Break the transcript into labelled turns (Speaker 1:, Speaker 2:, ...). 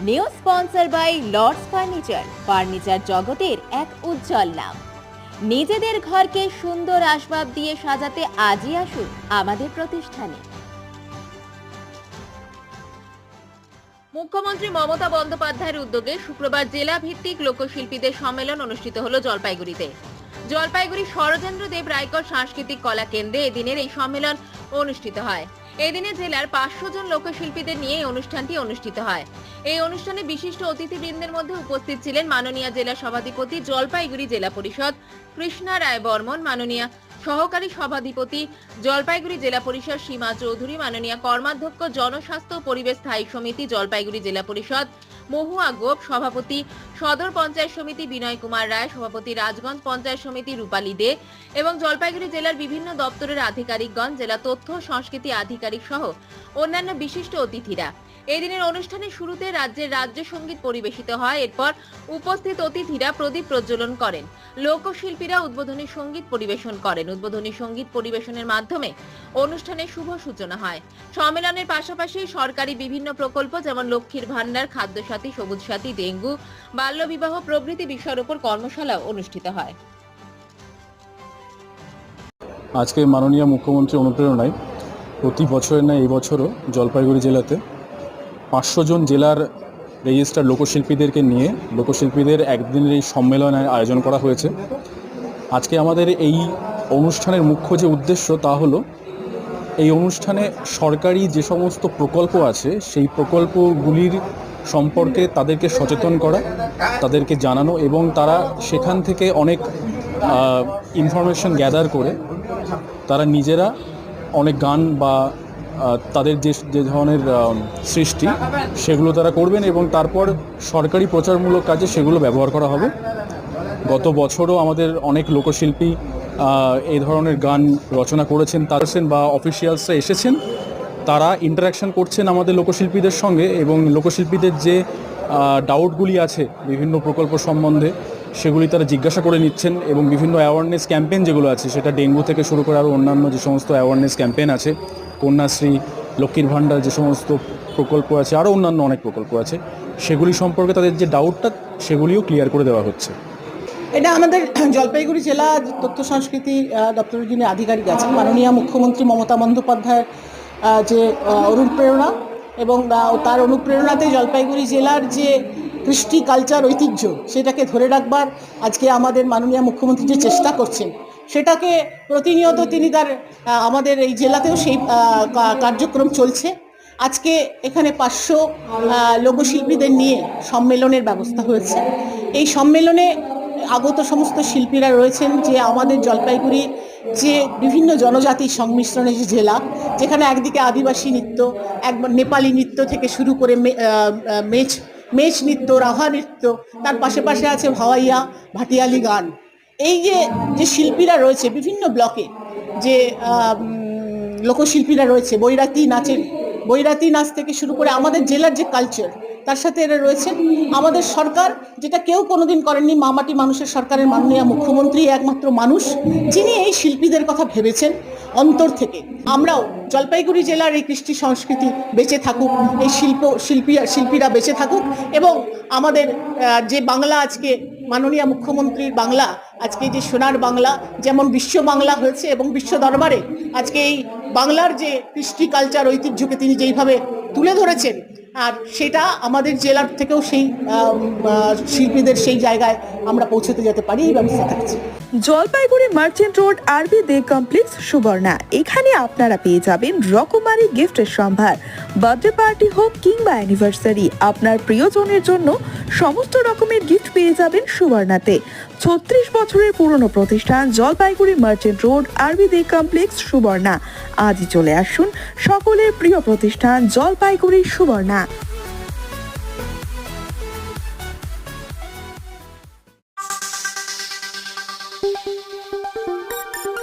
Speaker 1: New sponsor by Lords furniture জগতের এক উজ্জ্বল নাম। নিজেদের ঘরকে সুন্দর আসবাব দিয়ে সাজাতে আজই আসুন আমাদের প্রতিষ্ঠানে। মুখ্যমন্ত্রী মমতা বন্দ্যোপাধ্যায়ের উদ্যোগে শুক্রবার জেলা ভিত্তিক লোকশিল্পীদের সম্মেলন অনুষ্ঠিত হলো জলপাইগুড়িতে। জলপাইগুড়ি শরদিন্দু দেব রায়কর সাংস্কৃতিক কলা কেন্দ্রে এদিনের এই সম্মেলন অনুষ্ঠিত হয়। এদিনে জেলার 500 জন লোকশিল্পীদের নিয়ে এই অনুষ্ঠানটি অনুষ্ঠিত হয়। এই অনুষ্ঠানে বিশিষ্ট অতিথিবৃন্দের মধ্যে উপস্থিত ছিলেন মাননীয় জেলা সভাধিপতি জলপাইগুড়ি জেলা পরিষদ কৃষ্ণা রায় বর্মন, মাননীয় সহকারী সভাধিপতি জলপাইগুড়ি জেলা পরিষদ সীমা চৌধুরী, মাননীয় কর্মাধ্যক্ষ জনস্বাস্থ্য ও পরিবেশ স্থায়ী সমিতি জলপাইগুড়ি জেলা পরিষদ মহুয়া গোপ, সভাপতি সদর পঞ্চায়েত সমিতি বিনয় কুমার রায়, সভাপতি রাজগঞ্জ পঞ্চায়েত সমিতি রূপালী দে এবং জলপাইগুড়ি জেলার বিভিন্ন দপ্তরের আধিকারিকগণ, জেলা তথ্য সংস্কৃতি আধিকারিক সহ অন্যান্য বিশিষ্ট অতিথিরা। এই দিনের অনুষ্ঠানের শুরুতে রাজ্যের রাজ্য সঙ্গীত পরিবেশিত হয়। এরপর উপস্থিত অতিথিরা প্রদীপ প্রজ্বলন করেন। লোকশিল্পীরা উদ্বোধনী সঙ্গীত পরিবেশন করেন। উদ্বোধনী সঙ্গীত পরিবেশনের মাধ্যমে অনুষ্ঠানের শুভ সূচনা হয়। সম্মেলনের পাশাপাশি সরকারি বিভিন্ন প্রকল্প যেমন লক্ষ্মীর ভান্ডার, খাদ্যসাথী, সবুজ সাথী, ডেঙ্গু, বাল্যবিবাহ প্রভৃতি বিষয়ের উপর কর্মশালা অনুষ্ঠিত হয়।
Speaker 2: আজকে মাননীয় মুখ্যমন্ত্রীর অনুপ্রেরণায় প্রতি বছরের ন্যায় এই বছরও জলপাইগুড়ি জেলাতে 500 জন জেলার রেজিস্টার লোকশিল্পীদেরকে নিয়ে লোকশিল্পীদের একদিনের এই সম্মেলনের আয়োজন করা হয়েছে। আজকে আমাদের এই অনুষ্ঠানের মুখ্য যে উদ্দেশ্য তা হলো এই অনুষ্ঠানে সরকারি যে সমস্ত প্রকল্প আছে সেই প্রকল্পগুলির সম্পর্কে তাদেরকে সচেতন করা, তাদেরকে জানানো এবং তারা সেখান থেকে অনেক ইনফরমেশন গ্যাদার করে তারা নিজেরা অনেক গান বা তাদের যে ধরনের সৃষ্টি সেগুলো তারা করবেন এবং তারপর সরকারি প্রচারমূলক কাজে সেগুলো ব্যবহার করা হবে। গত বছরও আমাদের অনেক লোকশিল্পী এই ধরনের গান রচনা করেছেন, তারসেন বা অফিসিয়ালসরা এসেছেন, তারা ইন্টারাকশন করছেন আমাদের লোকশিল্পীদের সঙ্গে এবং লোকশিল্পীদের যে ডাউটগুলি আছে বিভিন্ন প্রকল্প সম্বন্ধে সেগুলি তারা জিজ্ঞাসা করে নিচ্ছেন এবং বিভিন্ন অ্যাওয়ারনেস ক্যাম্পেইন যেগুলো আছে সেটা ডেঙ্গু থেকে শুরু করে আরও অন্যান্য যে সমস্ত অ্যাওয়ারনেস ক্যাম্পেইন আছে, কন্যাশ্রী, লক্ষ্মীর ভান্ডার যে সমস্ত প্রকল্প আছে, আরও অন্যান্য অনেক প্রকল্প আছে, সেগুলি সম্পর্কে তাদের যে ডাউটটা সেগুলিও ক্লিয়ার করে দেওয়া হচ্ছে।
Speaker 3: এটা আমাদের জলপাইগুড়ি জেলা তথ্য সংস্কৃতি দপ্তরের যিনি আধিকারিক আছেন মাননীয় মুখ্যমন্ত্রী মমতা বন্দ্যোপাধ্যায়ের যে অনুপ্রেরণা এবং তার অনুপ্রেরণাতে জলপাইগুড়ি জেলার যে কৃষ্টি কালচার ঐতিহ্য সেটাকে ধরে রাখবার আজকে আমাদের মাননীয় মুখ্যমন্ত্রী যে চেষ্টা করছেন সেটাকে প্রতিনিয়ত তিনি তার আমাদের এই জেলাতেও সেই কার্যক্রম চলছে। আজকে এখানে 500 লোকশিল্পীদের নিয়ে সম্মেলনের ব্যবস্থা হয়েছে। এই সম্মেলনে আগত সমস্ত শিল্পীরা রয়েছেন যে আমাদের জলপাইগুড়ি যে বিভিন্ন জনজাতির সংমিশ্রণে যে জেলা, যেখানে একদিকে আদিবাসী নৃত্য, একবার নেপালি নৃত্য থেকে শুরু করে মেচ নৃত্য, রাভা নৃত্য, তার পাশে আছে ভাওয়াইয়া, ভাটিয়ালি গান। এই যে শিল্পীরা রয়েছে বিভিন্ন ব্লকে, যে লোকশিল্পীরা রয়েছে, বৈরাতি নাচ থেকে শুরু করে আমাদের জেলার যে কালচার তার সাথে এরা রয়েছেন। আমাদের সরকার যেটা কেউ কোনোদিন করেননি, মামাটি মানুষের সরকারের মাননীয় মুখ্যমন্ত্রী একমাত্র মানুষ যিনি এই শিল্পীদের কথা ভেবেছেন অন্তর থেকে। আমরাও জলপাইগুড়ি জেলার এই কৃষ্টি সংস্কৃতি বেঁচে থাকুক, এই শিল্পীরা বেঁচে থাকুক এবং আমাদের যে বাংলা আজকে মাননীয় মুখ্যমন্ত্রীর বাংলা, আজকে যে সোনার বাংলা যেমন বিশ্ব বাংলা হয়েছে এবং বিশ্ব দরবারে আজকে এই বাংলার যে কৃষ্টি কালচার ঐতিহ্যকে তিনি যেইভাবে তুলে ধরেছেন, আর সেটা আমাদের জেলার থেকেও সেই শিল্পীদের সেই জায়গায় আমরা পৌঁছতে যেতে পারি, এই ব্যবস্থা থাকছে।
Speaker 4: জলপাইগুড়ি মার্চেন্ট রোড আরবি দে কমপ্লেক্স সুবর্ণা। এখানে আপনারা পেয়ে যাবেন রকমারি গিফটের সম্ভার। বার্থডে পার্টি হোক কিংবা অ্যানিভার্সারি, আপনার প্রিয়জনের জন্য সমস্ত রকমের গিফট পেয়ে যাবেন সুবর্ণাতে। 36 বছরের পুরনো প্রতিষ্ঠান জলপাইগুড়ি মার্চেন্ট রোড আরবি দে কমপ্লেক্স সুবর্ণা। আজই চলে আসুন সকলের প্রিয় প্রতিষ্ঠান জলপাইগুড়ি সুবর্ণা।